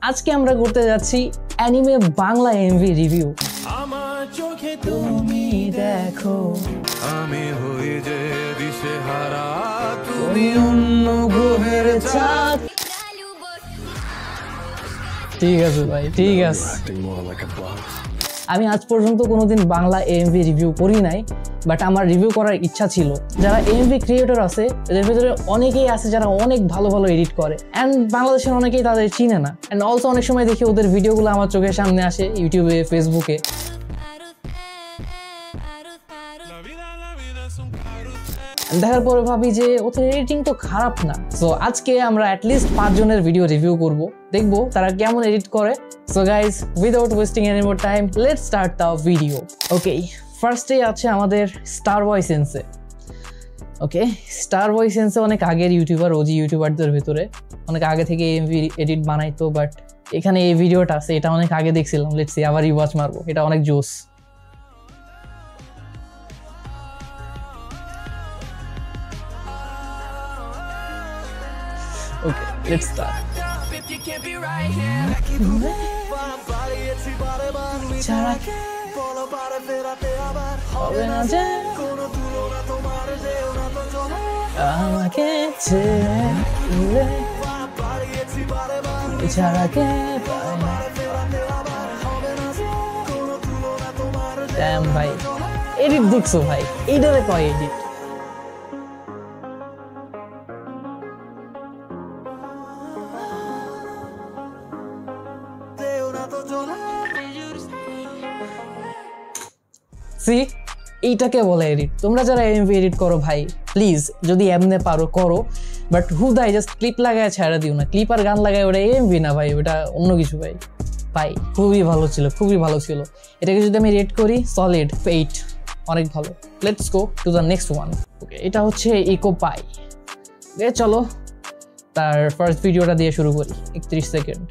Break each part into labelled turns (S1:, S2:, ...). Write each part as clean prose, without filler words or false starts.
S1: আজকে আমরা করতে যাচ্ছি অ্যানিমে বাংলা এমভি রিভিউ।
S2: আমার চোখে তুমি
S1: দেখো
S2: আমি হই যে দিশেহারা, তুমি অন্য গ্রহের চাঁদ।
S1: ঠিক আছে ভাই, ঠিক আছে। আমি আজ পর্যন্ত কোনোদিন বাংলা এমভি রিভিউ করি নাই, বাট আমার রিভিউ করার ইচ্ছা ছিল। যারা এমভি ক্রিয়েটর আছে এদের ভিতরে অনেকেই আছে যারা অনেক ভালো ভালো এডিট করে, অ্যান্ড বাংলাদেশের অনেকেই তাদের চিনে না। অ্যান্ড অলসো অনেক সময় দেখি ওদের ভিডিওগুলো আমার চোখের সামনে আসে ইউটিউবে, ফেসবুকে। দেখার পরে ভাবি যে ওদের এডিটিং তো খারাপ না। সো আজকে আমরা অ্যাটলিস্ট 5 জনের ভিডিও রিভিউ করব, দেখবো তারা কেমন এডিট করে। So guys, without wasting any more time, let's start the video. Okay, ফার্স্টেই আছে আমাদের স্টার বয় সেন্সে। ওকে, স্টার বয় সেন্সে অনেক আগের ইউটিউবার, ওজি ইউটিউবারদের ভিতরে অনেক আগে থেকে এমভি এডিট বানাইতো, বাট এখানে এই ভিডিওটা আছে, এটা অনেক আগে দেখছিলাম। লেটস সি, আবার রিওয়াচ মারবো, এটা অনেক জোস। Okay, let's start. Damn ভাই, এডিট দেখছো ভাই, এইটারে কয় এডিট। সি, এইটাকে বলে এডিট। তোমরা যারা এমভি এডিট করো ভাই, প্লিজ যদি এমনে পারো করো, বাট হুদাই জাস্ট ক্লিপ লাগায় ছেড়ে দিও না। ক্লিপ আর গান লাগায় ওটা এমভি না ভাই, ওটা অন্য কিছু ভাই। ভাই খুবই ভালো ছিল, খুবই ভালো ছিল। এটাকে যদি আমি রেট করি সলিড 8, অনেক ভালো। Let's go to the next one. Okay, এটা হচ্ছে ইকো পাই। চলো তার ফার্স্ট ভিডিওটা দিয়ে শুরু করি। 31 সেকেন্ড।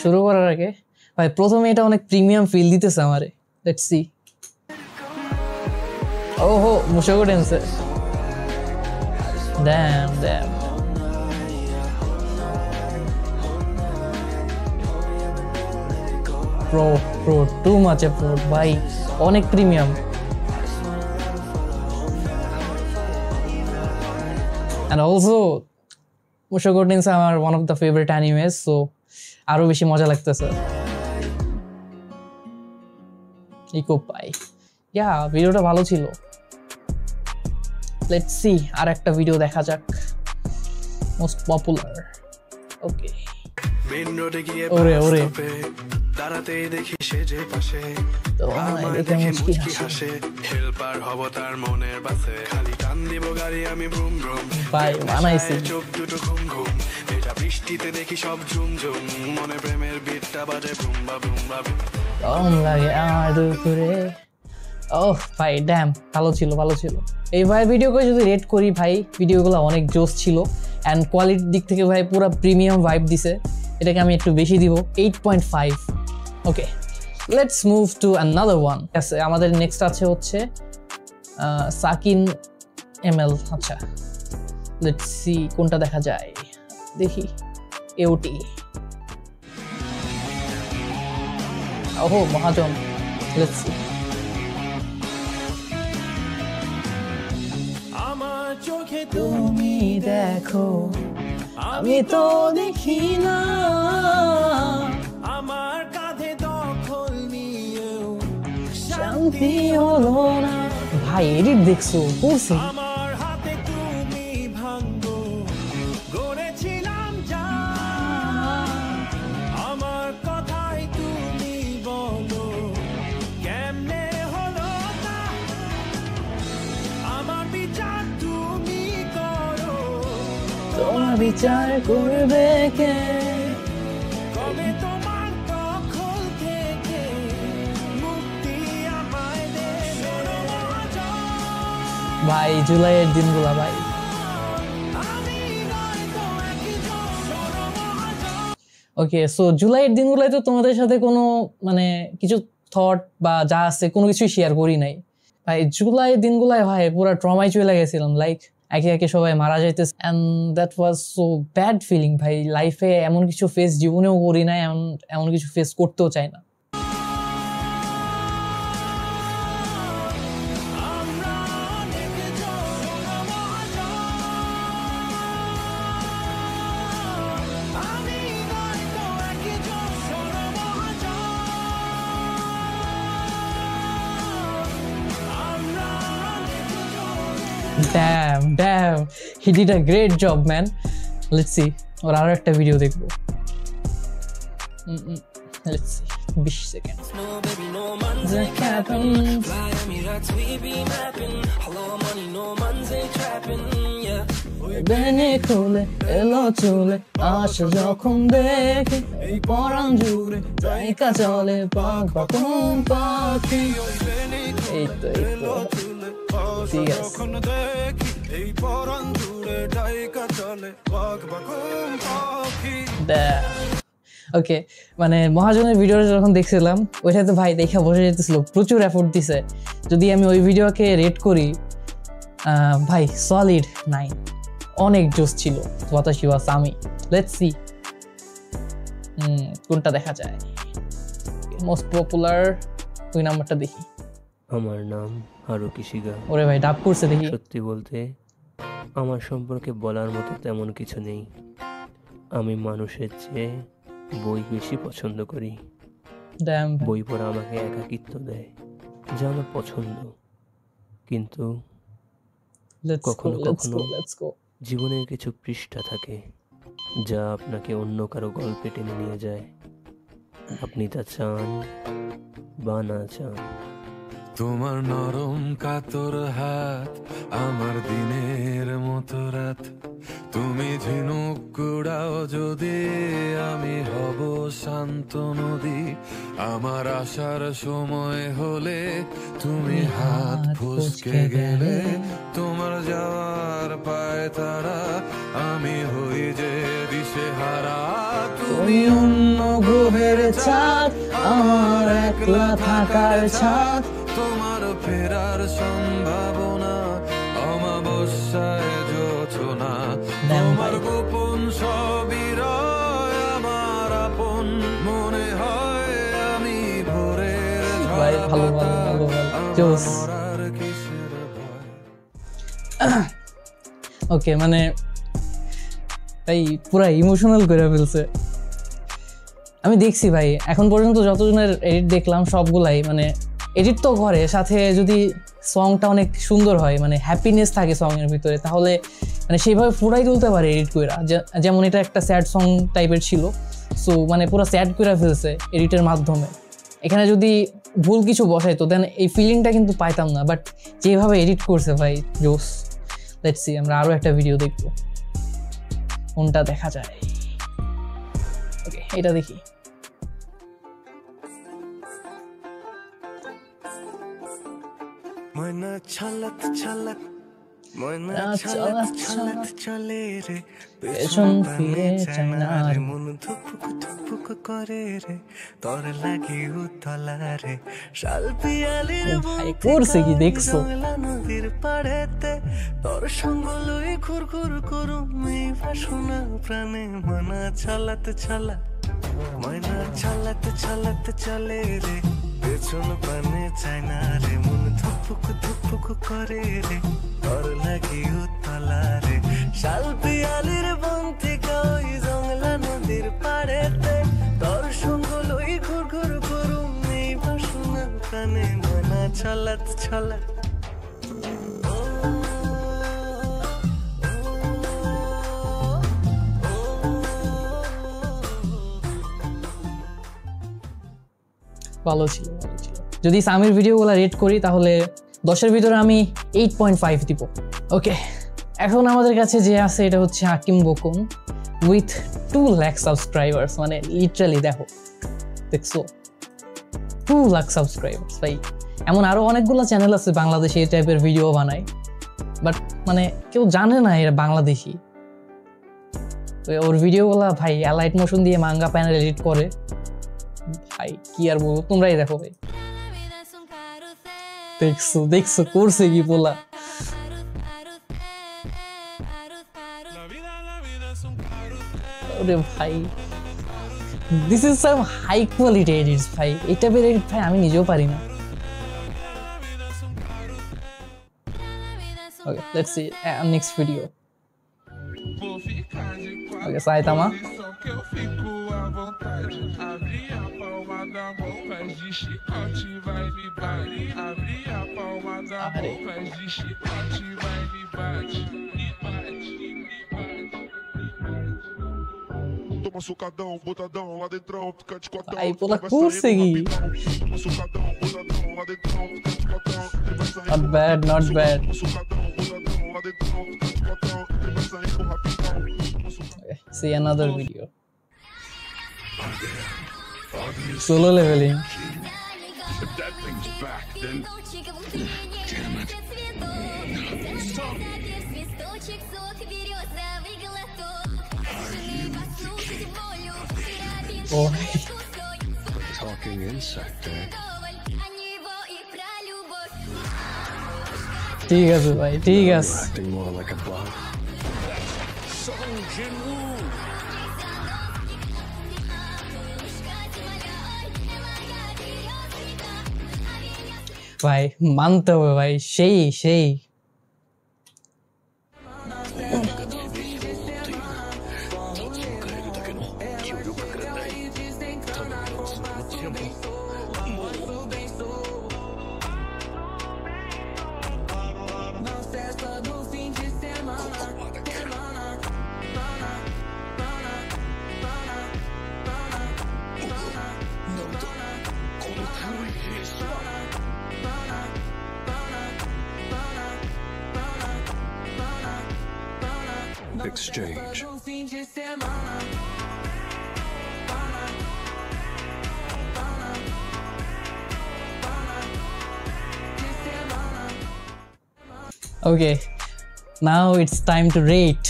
S1: শুরু করার আগে ভাই প্রথমে এটা অনেক প্রিমিয়াম ফিল দিতেছে আমারে। Let's see. ওহো, মুশাকো ড্যান্সে। Damn damn. Pro pro too much pro ভাই, অনেক প্রিমিয়াম। অ্যান্ড অলসো মুশাকো ড্যান্স আমার one of the favourite animes, so আরো বেশি মজা লাগতেছে। ইকো পাই, ইয়া ভিডিওটা ভালো ছিল। লেটস সি, আর একটা ভিডিও দেখা যাক। Most popular. ওকে, ওরে ওরে,
S2: দাঁড়াতেই দেখি সে যে পাশে,
S1: তো দেখে মুশকিল
S2: হাসে। হেল্পার হব তার মনের পাশে, খালি টান দিব গাড়ি আমি ব্রুম ব্রুম।
S1: ভাই বানাইছি।
S2: চোখ দুটো ঘুম ঘুম, এটা বৃষ্টিতে দেখি সব ঝুম ঝুম। মনে প্রেমের বিটটা বাজে বুম বা বুম বা বুম।
S1: কম লাগে আমার দুপুরে। ওহ ভাই ড্যাম, ভালো ছিল, ভালো ছিল। এই ভাই ভিডিওকে যদি রেট করি ভাই, ভিডিওগুলো অনেক জোস ছিল, অ্যান্ড কোয়ালিটির দিক থেকে ভাই পুরো প্রিমিয়াম ভাইব দিছে। এটাকে আমি একটু বেশি দিব, 8.5। Okay, let's move to another one. আমাদের নেক্সট আছে হচ্ছে সাকিন এমএল। আচ্ছা, লেটস সি কোনটা দেখা যায়, দেখি। এওটি, ওহো মহাজন। Let's see.
S2: আমার চোখে তুমি
S1: দেখো আমি তো দেখি না,
S2: আমার কাঁধে দখল নিয়েও
S1: শান্তি হলো না। ভাই এডিট দেখছো, করছি।
S2: আমার হাতে তুমি ভাঙবো গড়েছিলাম যা, আমার কথাই তুমি বলো কেমনে হলো তা, আমার বিচার তুমি করো,
S1: তোমার বিচার করবে কে?
S2: কবে তোমার দখল থেকে মুক্তি আমায় দেবে মহাজন।
S1: ভাই জুলাইয়ের দিনগুলা ভাই। ওকে, সো জুলাইয়ের দিনগুলোয় তো তোমাদের সাথে কোনো মানে কিছু থট বা যা আছে কোনো কিছুই শেয়ার করি নাই ভাই। জুলাইয়ের দিনগুলায় ভাই পুরো ট্রমায় চলে গেছিলাম। লাইক একে একে সবাই মারা যাইতেছে, and that was so bad feeling ভাই। লাইফে এমন কিছু ফেস জীবনেও করি না, এমন কিছু ফেস করতেও চাই না। Damn, he did a great job, man. Let's see. और आरो एक वीडियो देखो। Let's see. 20 seconds. The cabin. Beni kule, elo chule, asha jokhon dekhi, ei poran jure, jaika chole, bag bakon pakhi. Ei to. ঠিক আছে। ওকে, মানে মহাজনের ভিডিওটা যখন দেখছিলাম ওইটাতে ভাই দেখা বসে যেতেছিল, প্রচুর এফোর্ট দিছে। যদি আমি ওই ভিডিওকে রেট করি ভাই সলিড 9, অনেক জোস ছিল। ওয়াতাশি ওয়া সামি, লেটস সি কোনটা দেখা যায়। মোস্ট পপুলার ওই নাম্বারটা দেখি।
S3: আমার নাম হারুকি শিগা।
S1: ওরে ভাই ডাব করছে দেখি।
S3: সত্যি বলতে আমার সম্পর্কে বলার মতো তেমন কিছু নেই। আমি মানুষের চেয়ে বই বেশি পছন্দ করি। বই পড়া আমাকে একাকিত্ব দেয়, যা আমার পছন্দ। কিন্তু কখনো কখনো জীবনের কিছু পৃষ্ঠা থাকে যা আপনাকে অন্য কারো গল্পে টেনে নিয়ে যায়, আপনি তা চান বা না চান।
S2: তোমার নরম কাতর হাত আমার দিনের মতো রাত, তুমি ঝিনুক কুড়াও যদি আমি হব শান্ত নদী। আমার আসার সময় হলে তুমি হাত ফসকে গেলে, তোমার যাওয়ার পায় তারা আমি হই যে দিশেহারা। তুমি অন্য গ্রহের চাঁদ, আমার একলা থাকার ছাদ, তোমার ফেরার সম্ভাবনা অমাবস্যায় জোছনা। তোমার গোপন সবই রয় আমার আপন, মনে হয় আমি ভোরের
S1: ওকে, মানে ভাই পুরা ইমোশনাল করে ফেলছে। আমি দেখছি ভাই এখন পর্যন্ত যতজনের এডিট দেখলাম সবগুলাই মানে এডিট তো করে, সাথে যদি সংটা অনেক সুন্দর হয়, মানে হ্যাপিনেস থাকে সঙের ভিতরে, তাহলে মানে সেইভাবে পুরাই তুলতে পারে এডিট করে। যেমন এটা একটা স্যাড সং টাইপের ছিল, সো মানে পুরো স্যাড করে ফেলছে এডিটের মাধ্যমে। এখানে যদি ভুল কিছু বসাই তো দেন এই ফিলিংটা কিন্তু পাইতাম না, বাট যেভাবে এডিট করছে ভাই জোস। লেটস সি, আমরা আরও একটা ভিডিও দেখবো, কোনটা দেখা যায়। ওকে, এটা দেখি।
S4: ময়না ছলক ছলক, ময়না ছলক ছলক চলে রে, পেছন ফিরে চায় না রে, মন ধুপুক ধুপুক করে রে, তোর লাগি উতলা রে। শাল পিয়ালির
S1: করছে কি দেখছো?
S4: নদীর পাড়েতে তোর সঙ্গ লই ঘুর ঘুর করুম এই বাসনা প্রাণে। ময়না ছলক ছলক, ময়না ছলক ছলক চলে রে, পেছন পানে চায় না রে, মন ধুপুক ধুপুক করে রে, তোর লাগি উতলা রে। শাল পিয়ালির বন থেকে ওই জংলা নদীর পাড়েতে তোর সঙ্গ লই ঘুর ঘুর করুম এই বাসনা প্রাণে। ময়না ছলক ছলক।
S1: ভালো ছিল। যদি সামির ভিডিওগুলো রেট করি তাহলে 10-এর ভিতরে আমি 8.5 দিব। ওকে, এখন আমাদের কাছে যে আছে এটা হচ্ছে হাকিম বকুন উইথ 2 লাখ সাবস্ক্রাইবার্স। মানে লিটারালি দেখছো 2 লাখ সাবস্ক্রাইবার্স ভাই। এমন আরো অনেকগুলো চ্যানেল আছে বাংলাদেশে এই টাইপের ভিডিও বানায়, বাট মানে কেউ জানে না এরা বাংলাদেশি। ওর ভিডিওগুলা ভাই অ্যালাইট মোশন দিয়ে মাঙ্গা প্যানেল এডিট করে ভাই, কি আর বলবো, তোমরাই দেখো ভাই। দেখছো করছে কি বলা। ওরে ভাই, this is some high quality edits ভাই। এই টাইপের এডিট ভাই আমি নিজেও পারি না। Okay, let's see next video. Okay, sai Tama.
S5: Toma sucadão, botadão, lá dentrão, fica de cotão.
S1: Aí, pula consegui.
S5: Toma sucadão, botadão, lá dentrão, fica de cotão.
S1: Not bad, not bad.
S5: Toma sucadão, botadão, lá dentrão, fica de cotão. Vai sair com rapidão.
S1: Okay, see another video. Solo leveling.
S5: If that thing's back, then damn it.
S1: Oh.
S5: Talking insect, eh?
S1: ঠিক আছে ভাই, ঠিক আছে।
S5: Acting more like a bug.
S1: ভাই মানতে হবে ভাই, সেই সেই।
S5: Exchange.
S1: Okay, now it's time to rate.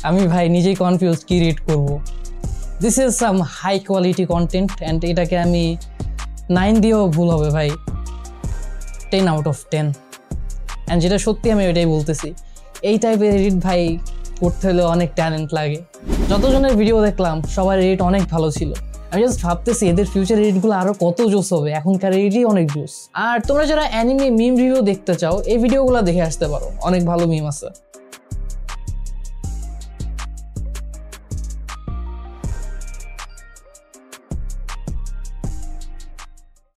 S1: আমি ভাই নিজেই কনফিউজ কি রেট করব। This is some high quality content and এটাকে আমি 9 দিয়েও ভুল হবে ভাই। 10 out of 10। অ্যান্ড যেটা সত্যি আমি এটাই বলতেছি, এই টাইপের এডিট ভাই করতে হলে অনেক ট্যালেন্ট লাগে। যতজনের ভিডিও দেখলাম সবার এডিট অনেক ভালো ছিল। আমি জাস্ট ভাবতেছি এদের ফিউচার এডিটগুলো আরো কত জোস হবে, এখনকার এডিটই অনেক জোস। আর তোমরা যারা অ্যানিমে মিম রিভিউ দেখতে চাও, এই ভিডিওগুলো দেখে আসতে পারো, অনেক ভালো মিম আছে।